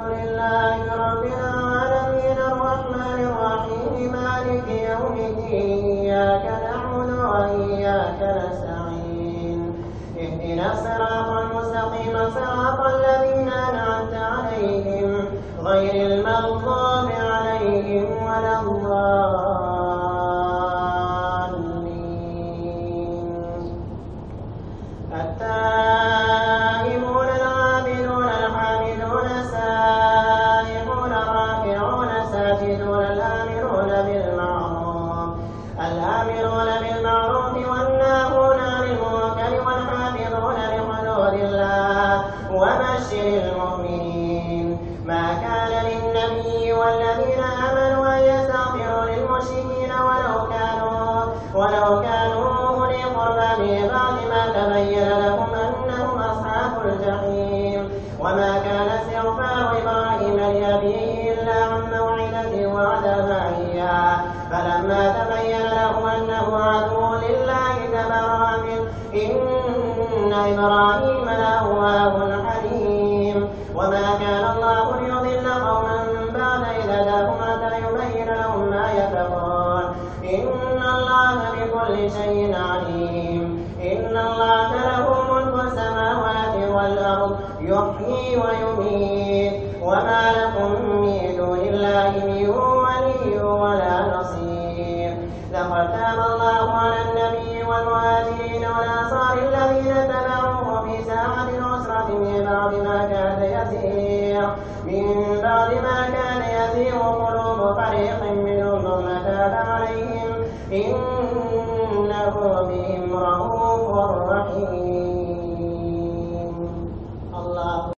لله رب العالمين الرحمن الرحيم مالك يوم الدين إياك نعبد وإياك نستعين اهدنا الصراط المستقيم صراط الذين أنعمت عليهم غير المغضوب عليهم ولا التائبون العابدون الحامدون السائحون الراكعون الساجدون الآمرون بالمعروف والناهون عن المنكر والحافظون لحدود الله وبشر المؤمنين. ما كان للنبي والذين آمنوا أن يستغفروا للمشركين ولو كانوا أولي قربى من بعد ما تبين لهم أنهم أصحاب الجحيم. وما كان استغفار إبراهيم لأبيه إلا عن موعدة وعدها إياه فلما تبين له أنه عدو لله تبرأ منه إن إبراهيم لأواه حليم. وما كان الله ليضل قوما بعد إذ هداهم حتى يبين لهم ما يتقون إن الله بكل شيء عليم. إن الله له ملك السماوات والأرض يحيي ويميت وما لكم من دون الله من ولي ولا نصير. لقد تاب الله على النبي والمهاجرين والأنصار الذين اتبعوه في ساعة العسرة من بعد ما كان يزيغ قلوب فريق منهم ثم تاب عليهم إنه بهم رءوف رحيم.